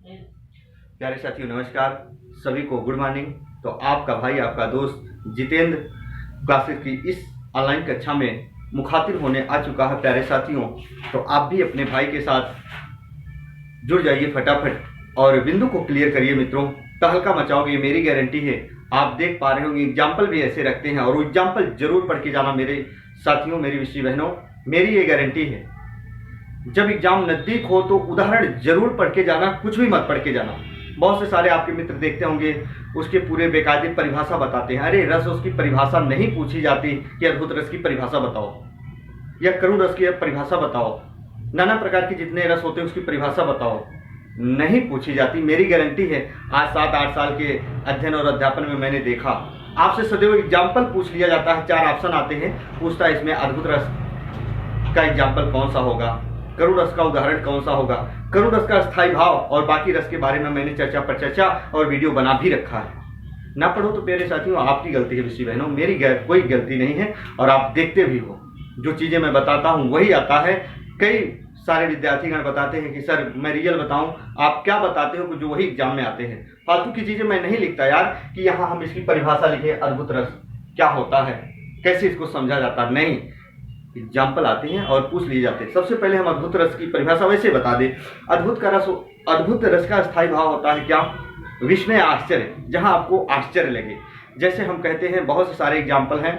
प्यारे साथियों नमस्कार, सभी को गुड मॉर्निंग। तो आपका भाई आपका दोस्त जितेंद्र क्लासेस की इस ऑनलाइन कक्षा में मुखातिब होने आ चुका है। प्यारे साथियों, तो आप भी अपने भाई के साथ जुड़ जाइए फटाफट और बिंदु को क्लियर करिए मित्रों, तहलका मचाओगे मेरी गारंटी है। आप देख पा रहे होंगे एग्जाम्पल भी ऐसे रखते हैं और वो एग्जाम्पल जरूर पढ़ के जाना मेरे साथियों, मेरी विषय बहनों, मेरी ये गारंटी है। जब एग्जाम नजदीक हो तो उदाहरण जरूर पढ़ के जाना, कुछ भी मत पढ़ के जाना। बहुत से सारे आपके मित्र देखते होंगे उसके पूरे बेकायदे परिभाषा बताते हैं। अरे रस उसकी परिभाषा नहीं पूछी जाती कि अद्भुत रस की परिभाषा बताओ या करुण रस की परिभाषा बताओ, नाना प्रकार के जितने रस होते हैं उसकी परिभाषा बताओ, नहीं पूछी जाती। मेरी गारंटी है, आज 7-8 साल के अध्ययन और अध्यापन में मैंने देखा, आपसे सदैव एग्जाम्पल पूछ लिया जाता है। 4 ऑप्शन आते हैं, पूछता है इसमें अद्भुत रस का एग्जाम्पल कौन सा होगा, करुण रस का उदाहरण कौन सा होगा, करुण रस का स्थायी भाव और बाकी रस के बारे में मैंने चर्चा पर चर्चा और वीडियो बना भी रखा है। ना पढ़ो तो प्यारे साथियों आपकी गलती है विषय बहनों, मेरी कोई गलती नहीं है। और आप देखते भी हो जो चीजें मैं बताता हूँ वही आता है। कई सारे विद्यार्थीगण बताते हैं कि सर मैं रियल बताऊं, आप क्या बताते हो, जो वही एग्जाम में आते हैं। फालतू की चीजें मैं नहीं लिखता यार कि यहाँ हम इसकी परिभाषा लिखे अद्भुत रस क्या होता है, कैसे इसको समझा जाता, नहीं। एग्जाम्पल आते हैं और पूछ लिए जाते हैं। सबसे पहले हम अद्भुत रस की परिभाषा वैसे बता दें। अद्भुत रस का स्थायी भाव होता है क्या, विस्मय, आश्चर्य, जहां आपको आश्चर्य लगे। जैसे हम कहते हैं, बहुत से सारे एग्जाम्पल हैं।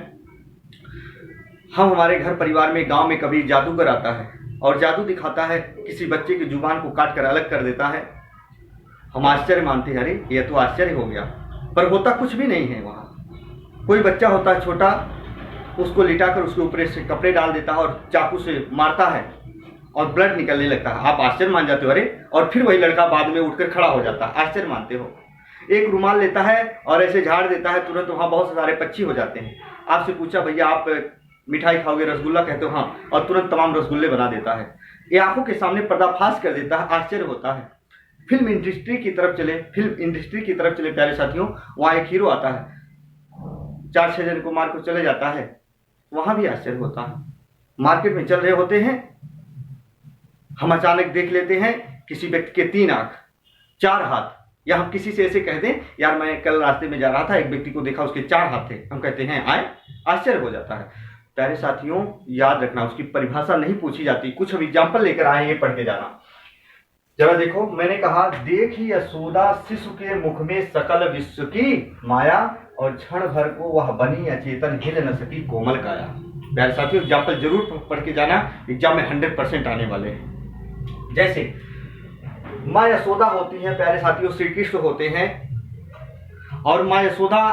हम हमारे घर परिवार में गांव में कभी जादूगर आता है और जादू दिखाता है, किसी बच्चे की जुबान को काट कर अलग कर देता है। हम आश्चर्य मानते हैं, अरे ये तो आश्चर्य हो गया, पर होता कुछ भी नहीं है। वहां कोई बच्चा होता है छोटा, उसको लिटाकर उसके ऊपर से कपड़े डाल देता है और चाकू से मारता है और ब्लड निकलने लगता है। आप आश्चर्य मान जाते हो, अरे, और फिर वही लड़का बाद में उठकर खड़ा हो जाता है, आश्चर्य मानते हो। एक रुमाल लेता है और ऐसे झाड़ देता है, तुरंत वहां बहुत सारे पक्षी हो जाते हैं। आपसे पूछा भैया आप मिठाई खाओगे, रसगुल्ला, कहते हो हाँ, और तुरंत तमाम रसगुल्ले बना देता है। ये आंखों के सामने पर्दाफाश कर देता है, आश्चर्य होता है। फिल्म इंडस्ट्री की तरफ चले प्यारे साथियों, वहां एक हीरो आता है, 4-6 जन को मार कर चले जाता है, वहां भी आश्चर्य होता है। मार्केट में चल रहे होते हैं, हम अचानक देख लेते हैं किसी व्यक्ति के 3 आंख 4 हाथ, या हम किसी से ऐसे कह दें यार मैं कल रास्ते में जा रहा था, एक व्यक्ति को देखा उसके 4 हाथ थे, हम कहते हैं आए, आश्चर्य हो जाता है। प्यारे साथियों याद रखना, उसकी परिभाषा नहीं पूछी जाती। कुछ हम एग्जाम्पल लेकर आए, ये पढ़ के जाना। जरा देखो, मैंने कहा देखी यशोदा शिशु के मुख में सकल विश्व की माया, और क्षण भर को वह बनी अचेतन हिल न सकी कोमल काया। प्यारे साथियों एग्जाम्पल जरूर पढ़ के जाना, एग्जाम में 100% आने वाले हैं। जैसे माँ यशोदा होती है प्यारे साथियों, श्री कृष्ण होते हैं, और माँ यशोदा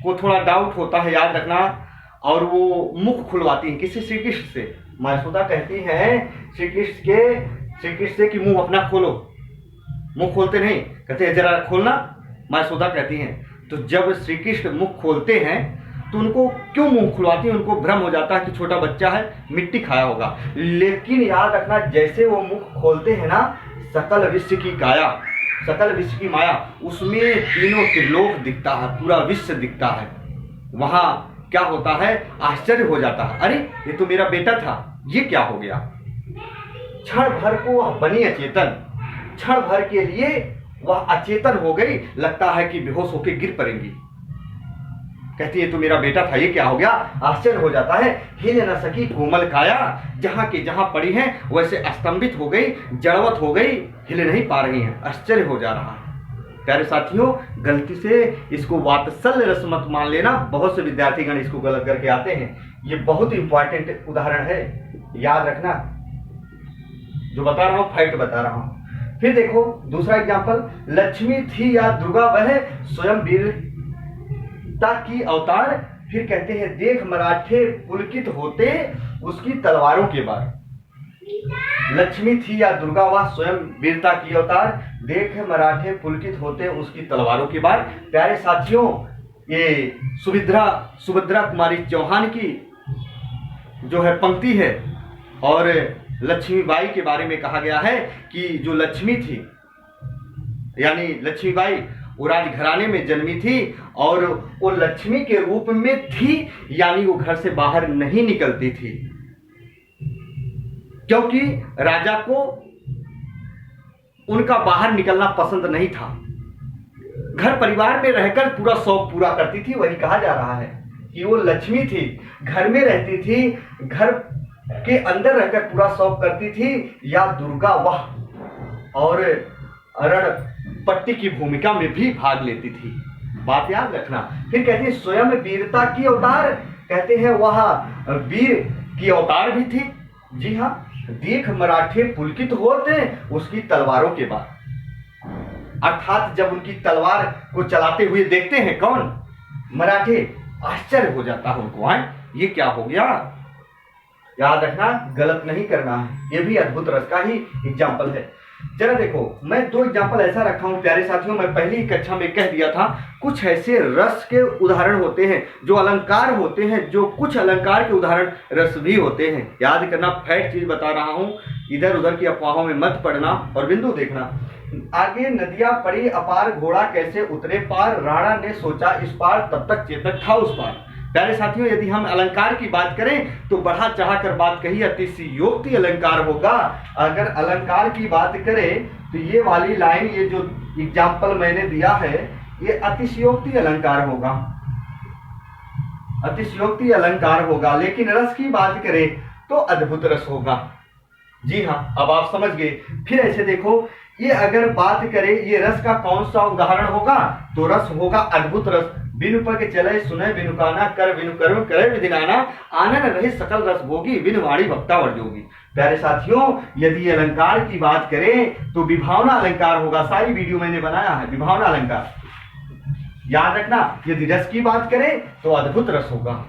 को थोड़ा डाउट होता है, याद रखना, और वो मुख खुलवाती है किसी श्री कृष्ण से। माँ यशोदा कहती है श्री कृष्ण से कि मुंह अपना खोलो, मुंह खोलते नहीं, कहते हैं जरा खोलना, माँ यशोदा कहती हैं। तो जब श्री कृष्ण मुख खोलते हैं तो उनको क्यों मुंह खुलवाती है, उनको भ्रम हो जाता है कि छोटा बच्चा है, मिट्टी खाया होगा। लेकिन याद रखना, जैसे वो मुख खोलते हैं ना, सकल विश्व की काया, सकल विश्व की माया, उसमें तीनों त्रिलोक दिखता है, पूरा विश्व दिखता है। वहां क्या होता है, आश्चर्य हो जाता है, अरे ये तो मेरा बेटा था, ये क्या हो गया। क्षण भर को वह बनी अचेतन, क्षण भर के लिए वह अचेतन हो गई, लगता है कि बेहोश होकर गिर पड़ेंगी। कहती है तो मेरा बेटा था, ये क्या हो गया, आश्चर्य हो जाता है। हिल न सकी कोमल काया, जहां के जहां पड़ी हैं वैसे स्तंभित हो गई, जड़वत हो गई, हिल नहीं पा रही हैं, आश्चर्य हो जा रहा है। प्यारे साथियों गलती से इसको वात्सल्य रस मत मान लेना, बहुत से विद्यार्थीगण इसको गलत करके आते हैं। ये बहुत इंपॉर्टेंट उदाहरण है, याद रखना, जो बता रहा हूं फैक्ट बता रहा हूं। फिर देखो दूसरा एग्जाम्पल, लक्ष्मी थी या दुर्गा वह स्वयं वीरता की अवतार। फिर कहते हैं देख मराठे पुलकित होते उसकी तलवारों के बार। लक्ष्मी थी या दुर्गा वह स्वयं वीरता की अवतार, देख मराठे पुलकित होते उसकी तलवारों के बार। प्यारे साथियों ये सुभद्रा कुमारी चौहान की जो है पंक्ति है, और लक्ष्मीबाई के बारे में कहा गया है कि जो लक्ष्मी थी, यानी लक्ष्मीबाई वो राजघराने में जन्मी थी और वो लक्ष्मी के रूप में थी, यानी वो घर से बाहर नहीं निकलती थी, क्योंकि राजा को उनका बाहर निकलना पसंद नहीं था। घर परिवार में रहकर पूरा शौक पूरा करती थी। वही कहा जा रहा है कि वो लक्ष्मी थी, घर में रहती थी, घर के अंदर रहकर पूरा शौक करती थी, या दुर्गा वह और अरण पट्टी की भूमिका में भी भाग लेती थी। बात याद रखना। फिर कहते हैं स्वयं वीरता की अवतार, कहते हैं वह वीर की अवतार भी थी। जी हाँ, देख मराठे पुलकित होते उसकी तलवारों के बाद, अर्थात जब उनकी तलवार को चलाते हुए देखते हैं कौन, मराठे, आश्चर्य हो जाता है उनको। ये क्या हो गया। याद रखना, गलत नहीं करना है। ये भी अद्भुत रस का ही एग्जाम्पल है। जरा देखो, मैं 2 एग्जाम्पल ऐसा रखा हूं प्यारे साथियों, मैं पहली कक्षा में कह दिया था, कुछ ऐसे रस के उदाहरण होते हैं जो अलंकार होते हैं, जो कुछ अलंकार के उदाहरण रस भी होते हैं। याद करना, फैक्ट चीज बता रहा हूं, इधर उधर की अफवाहों में मत पड़ना और बिंदु देखना। आगे नदियां पड़ी अपार, घोड़ा कैसे उतरे पार, राणा ने सोचा इस पार, तब तक चेतक था उस पार। प्यारे साथियों, यदि हम अलंकार की बात करें तो बढ़ा चढ़ा कर बात कही, अतिशयोक्ति अलंकार होगा। अगर अलंकार की बात करें तो ये वाली लाइन, ये जो एग्जाम्पल मैंने दिया है, ये अतिशयोक्ति अलंकार होगा, अतिशयोक्ति अलंकार होगा। लेकिन रस की बात करें तो अद्भुत रस होगा। जी हाँ, अब आप समझ गए। फिर ऐसे देखो, ये अगर बात करें ये रस का कौन सा उदाहरण होगा, तो रस होगा अद्भुत रस। बिनु पग चले सुने बिनु काना, कर बिनु कर्म करे विधिनाना, आनन रहे सकल रस भोगी, बिनु वाणी वक्ता वर्जोगी। प्यारे साथियों, यदि अलंकार की बात करें तो विभावना अलंकार होगा। सारी वीडियो मैंने बनाया है विभावना अलंकार, याद रखना। यदि रस की बात करें तो अद्भुत रस होगा।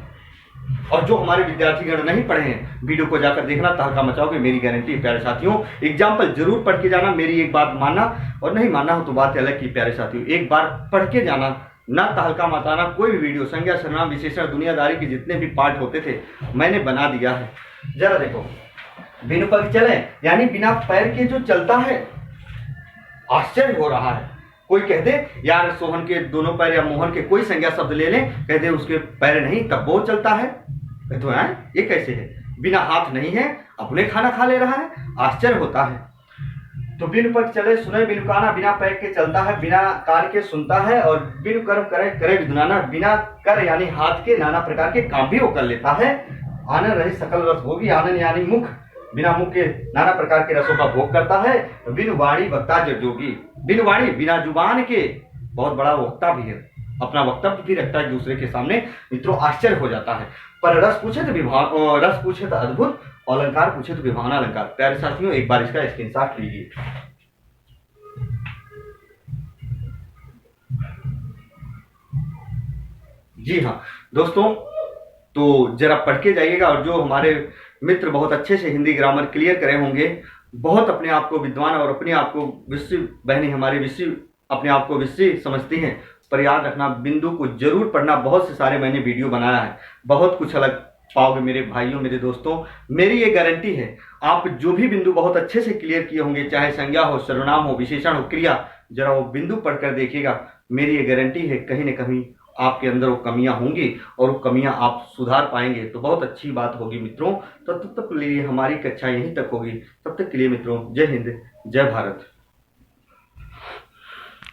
और जो हमारे विद्यार्थीगण नहीं पढ़े हैं, वीडियो को जाकर देखना, तहलका मचाओगे, मेरी गारंटी है। प्यारे साथियों, एग्जाम्पल जरूर पढ़ के जाना। मेरी एक बात मानना, और नहीं मानना हो तो बात अलग की। प्यारे साथियों, एक बार पढ़ के जाना, ना तहलका मचाना। कोई भी वीडियो, संज्ञा सर्वनाम विशेषण दुनियादारी के जितने भी पार्ट होते थे मैंने बना दिया है। जरा देखो, बिनु पग चले यानी बिना पैर के जो चलता है, आश्चर्य हो रहा है। कोई कह दे यार सोहन के दोनों पैर या मोहन के कोई संज्ञा शब्द ले लें, कह दे उसके पैर नहीं तब वो चलता है, तो है ये कैसे है। बिना हाथ नहीं है, अपने खाना खा ले रहा है, आश्चर्य होता है। तो बिनु पग चले सुने बिनु काना, बिना पैर के चलता है, बिना कान के सुनता है, और बिनु कर्म करे करे विधुनाना, बिना कर यानी हाथ के नाना प्रकार के काम भी वो कर लेता है। आनंद रही सकल रस भोगी, आनंद यानी मुख, बिना मुख के नाना प्रकार के रसों का भोग करता है। बिनु वाणी वक्ता जोगी, बिनु वाणी बिना जुबान के बहुत बड़ा वक्ता भी है, अपना वक्तव्य भी रखता है दूसरे के सामने। मित्रों, आश्चर्य हो जाता है। पर रस पूछे तो रस पूछे तो अद्भुत, और अलंकार पूछे तो विभावना अलंकार। प्यारे साथियों, एक बार इसका स्क्रीनशॉट लीजिए। जी हाँ दोस्तों, तो जरा पढ़ के जाइएगा। और जो हमारे मित्र बहुत अच्छे से हिंदी ग्रामर क्लियर करे होंगे, बहुत अपने आप को विद्वान और अपने आप को विश्व बहनी हमारे विश्व अपने आप को विश्व समझती हैं, पर याद रखना बिंदु को जरूर पढ़ना। बहुत से सारे मैंने वीडियो बनाया है, बहुत कुछ अलग पाओगे मेरे भाइयों मेरे दोस्तों, मेरी ये गारंटी है। आप जो भी बिंदु बहुत अच्छे से क्लियर किए होंगे, चाहे संज्ञा हो, सर्वनाम हो, विशेषण हो, क्रिया, जरा वो बिंदु पढ़कर देखिएगा। मेरी ये गारंटी है कहीं न कहीं आपके अंदर वो कमियां होंगी और वो कमियां आप सुधार पाएंगे, तो बहुत अच्छी बात होगी मित्रों। तो तब तक के लिए हमारी कक्षा यहीं तक होगी। तब तक के लिए मित्रों, जय हिंद, जय भारत।